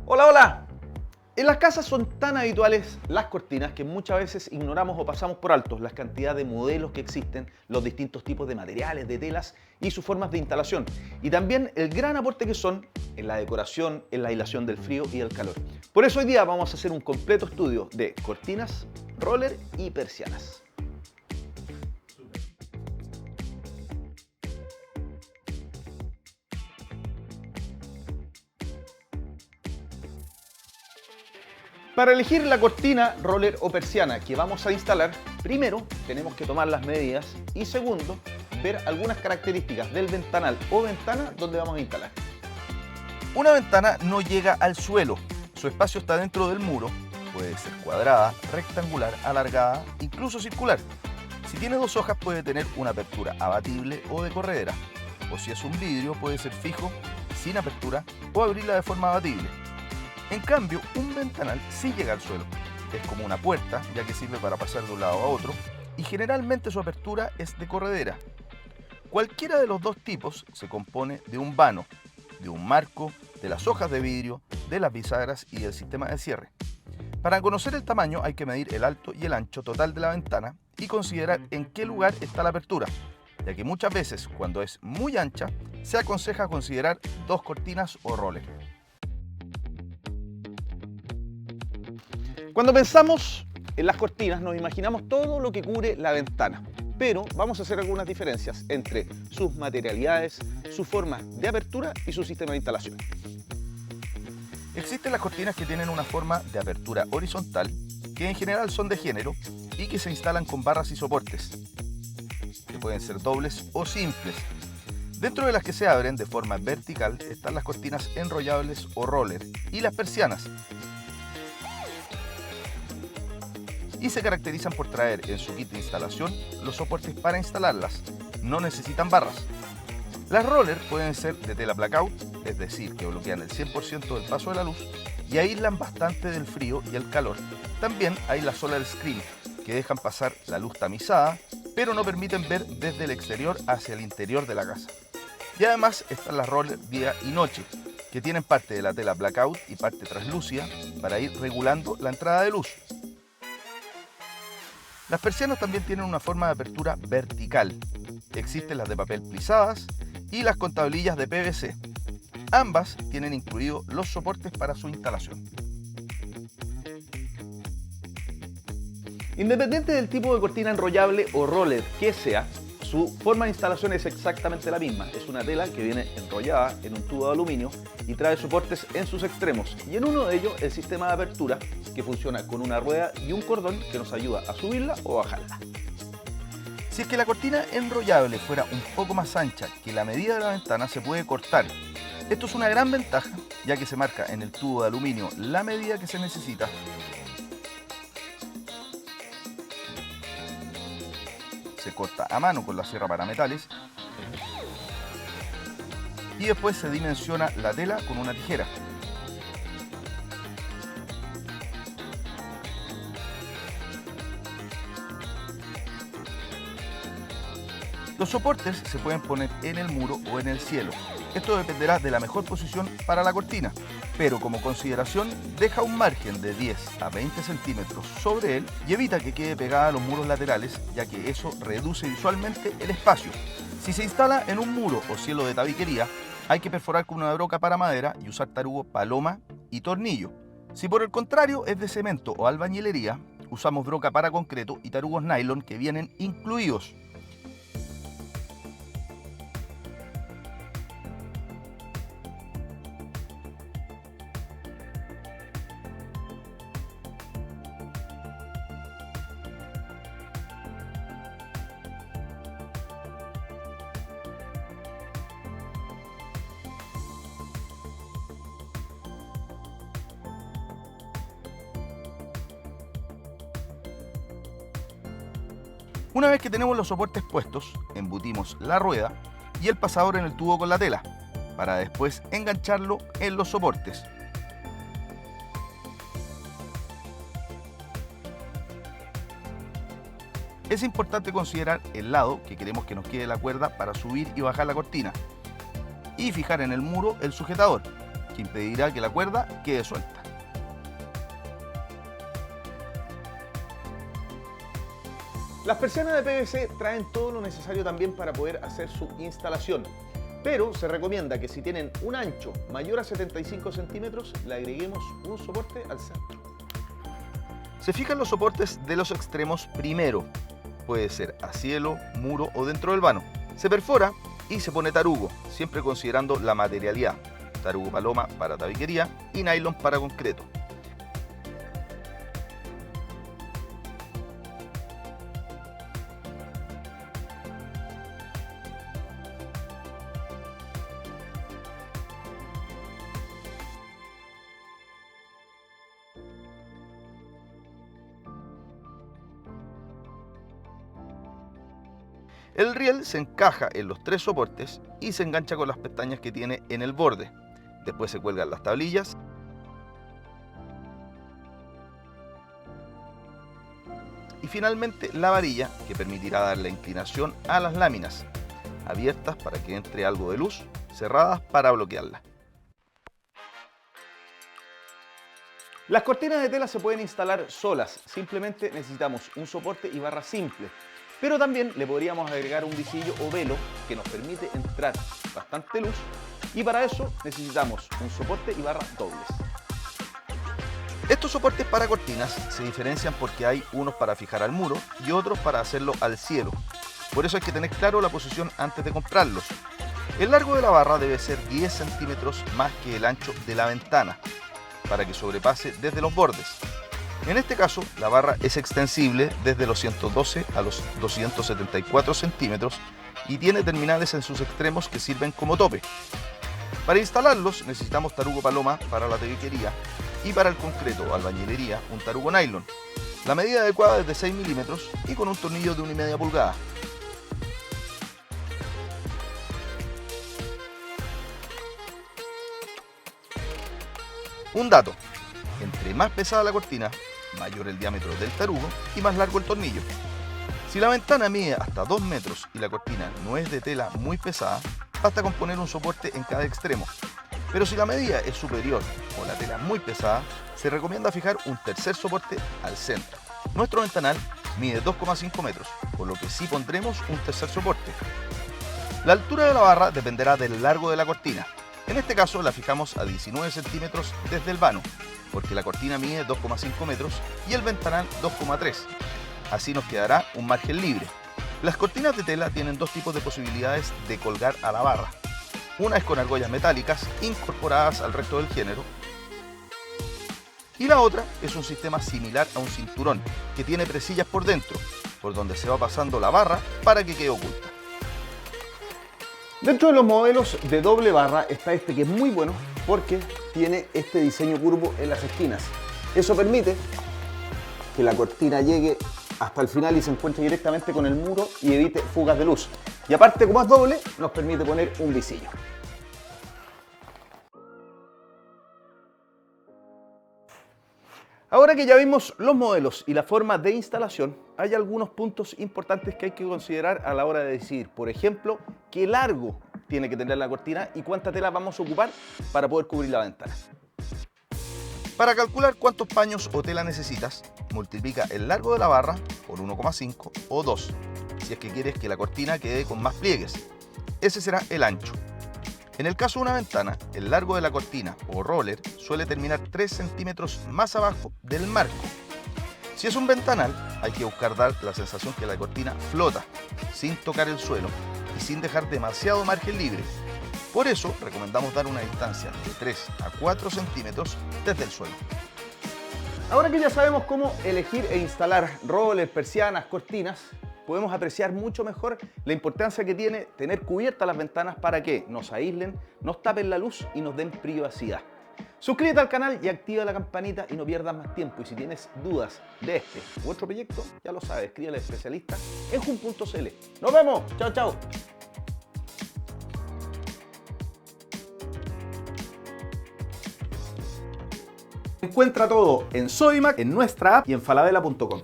Hola, hola. En las casas son tan habituales las cortinas que muchas veces ignoramos o pasamos por alto la cantidad de modelos que existen, los distintos tipos de materiales, de telas y sus formas de instalación. Y también el gran aporte que son en la decoración, en la aislación del frío y del calor. Por eso hoy día vamos a hacer un completo estudio de cortinas, roller y persianas. Para elegir la cortina, roller o persiana que vamos a instalar, primero tenemos que tomar las medidas y segundo, ver algunas características del ventanal o ventana donde vamos a instalar. Una ventana no llega al suelo, su espacio está dentro del muro, puede ser cuadrada, rectangular, alargada, incluso circular. Si tiene dos hojas puede tener una apertura abatible o de corredera, o si es un vidrio puede ser fijo, sin apertura o abrirla de forma abatible. En cambio, un ventanal sí llega al suelo. Es como una puerta, ya que sirve para pasar de un lado a otro, y generalmente su apertura es de corredera. Cualquiera de los dos tipos se compone de un vano, de un marco, de las hojas de vidrio, de las bisagras y del sistema de cierre. Para conocer el tamaño hay que medir el alto y el ancho total de la ventana y considerar en qué lugar está la apertura, ya que muchas veces, cuando es muy ancha, se aconseja considerar dos cortinas o roller. Cuando pensamos en las cortinas nos imaginamos todo lo que cubre la ventana, pero vamos a hacer algunas diferencias entre sus materialidades, su forma de apertura y su sistema de instalación. Existen las cortinas que tienen una forma de apertura horizontal, que en general son de género y que se instalan con barras y soportes, que pueden ser dobles o simples. Dentro de las que se abren de forma vertical están las cortinas enrollables o roller y las persianas, y se caracterizan por traer en su kit de instalación los soportes para instalarlas. No necesitan barras. Las roller pueden ser de tela blackout, es decir, que bloquean el 100% del paso de la luz y aíslan bastante del frío y el calor. También hay las solar screen, que dejan pasar la luz tamizada, pero no permiten ver desde el exterior hacia el interior de la casa. Y además están las roller día y noche, que tienen parte de la tela blackout y parte translúcida para ir regulando la entrada de luz. Las persianas también tienen una forma de apertura vertical. Existen las de papel plisadas y las con tablillas de PVC. Ambas tienen incluidos los soportes para su instalación. Independiente del tipo de cortina enrollable o roller que sea, su forma de instalación es exactamente la misma. Es una tela que viene enrollada en un tubo de aluminio y trae soportes en sus extremos. Y en uno de ellos el sistema de apertura, que funciona con una rueda y un cordón que nos ayuda a subirla o bajarla. Si es que la cortina enrollable fuera un poco más ancha que la medida de la ventana, se puede cortar. Esto es una gran ventaja, ya que se marca en el tubo de aluminio la medida que se necesita. Se corta a mano con la sierra para metales y después se dimensiona la tela con una tijera. Los soportes se pueden poner en el muro o en el cielo. Esto dependerá de la mejor posición para la cortina, pero como consideración deja un margen de 10 a 20 centímetros sobre él y evita que quede pegada a los muros laterales, ya que eso reduce visualmente el espacio. Si se instala en un muro o cielo de tabiquería, hay que perforar con una broca para madera y usar tarugo paloma y tornillo. Si por el contrario es de cemento o albañilería, usamos broca para concreto y tarugos nylon que vienen incluidos. Una vez que tenemos los soportes puestos, embutimos la rueda y el pasador en el tubo con la tela, para después engancharlo en los soportes. Es importante considerar el lado que queremos que nos quede la cuerda para subir y bajar la cortina y fijar en el muro el sujetador. que impedirá que la cuerda quede suelta. Las persianas de PVC traen todo lo necesario también para poder hacer su instalación, pero se recomienda que si tienen un ancho mayor a 75 centímetros, le agreguemos un soporte al centro. Se fijan los soportes de los extremos primero, puede ser a cielo, muro o dentro del vano. Se perfora y se pone tarugo, siempre considerando la materialidad, tarugo paloma para tabiquería y nylon para concreto. El riel se encaja en los tres soportes y se engancha con las pestañas que tiene en el borde. Después se cuelgan las tablillas y finalmente la varilla, que permitirá dar la inclinación a las láminas, abiertas para que entre algo de luz, cerradas para bloquearla. Las cortinas de tela se pueden instalar solas, simplemente necesitamos un soporte y barra simple. Pero también le podríamos agregar un visillo o velo que nos permite entrar bastante luz, y para eso necesitamos un soporte y barra dobles. Estos soportes para cortinas se diferencian porque hay unos para fijar al muro y otros para hacerlo al cielo. Por eso hay que tener claro la posición antes de comprarlos. El largo de la barra debe ser 10 centímetros más que el ancho de la ventana, para que sobrepase desde los bordes. En este caso, la barra es extensible desde los 112 a los 274 centímetros y tiene terminales en sus extremos que sirven como tope. Para instalarlos necesitamos tarugo paloma para la tabiquería y para el concreto o albañilería un tarugo nylon. La medida adecuada es de 6 milímetros y con un tornillo de 1,5 pulgadas. Un dato: entre más pesada la cortina, mayor el diámetro del tarugo y más largo el tornillo. Si la ventana mide hasta 2 metros y la cortina no es de tela muy pesada, basta con poner un soporte en cada extremo. Pero si la medida es superior o la tela muy pesada, se recomienda fijar un tercer soporte al centro. Nuestro ventanal mide 2,5 metros, por lo que sí pondremos un tercer soporte. La altura de la barra dependerá del largo de la cortina. En este caso la fijamos a 19 centímetros desde el vano, porque la cortina mide 2,5 metros y el ventanal 2,3. Así nos quedará un margen libre. Las cortinas de tela tienen dos tipos de posibilidades de colgar a la barra. Una es con argollas metálicas incorporadas al resto del género, y la otra es un sistema similar a un cinturón que tiene presillas por dentro, por donde se va pasando la barra para que quede oculta. Dentro de los modelos de doble barra está este, que es muy bueno porque tiene este diseño curvo en las esquinas. Eso permite que la cortina llegue hasta el final y se encuentre directamente con el muro y evite fugas de luz. Y aparte, como es doble, nos permite poner un visillo. Ahora que ya vimos los modelos y la forma de instalación, hay algunos puntos importantes que hay que considerar a la hora de decidir. Por ejemplo, qué largo tiene que tener la cortina y cuánta tela vamos a ocupar para poder cubrir la ventana. Para calcular cuántos paños o tela necesitas, multiplica el largo de la barra por 1,5 o 2, si es que quieres que la cortina quede con más pliegues. Ese será el ancho. En el caso de una ventana, el largo de la cortina o roller suele terminar 3 centímetros más abajo del marco. Si es un ventanal, hay que buscar dar la sensación que la cortina flota, sin tocar el suelo y sin dejar demasiado margen libre. Por eso, recomendamos dar una distancia de 3 a 4 centímetros desde el suelo. Ahora que ya sabemos cómo elegir e instalar rollers, persianas, cortinas, podemos apreciar mucho mejor la importancia que tiene tener cubiertas las ventanas para que nos aíslen, nos tapen la luz y nos den privacidad. Suscríbete al canal y activa la campanita y no pierdas más tiempo. Y si tienes dudas de este u otro proyecto, ya lo sabes, escríbele al especialista en jun.cl. ¡Nos vemos! ¡Chao, chao! Encuentra todo en Sodimac, en nuestra app y en falabella.com.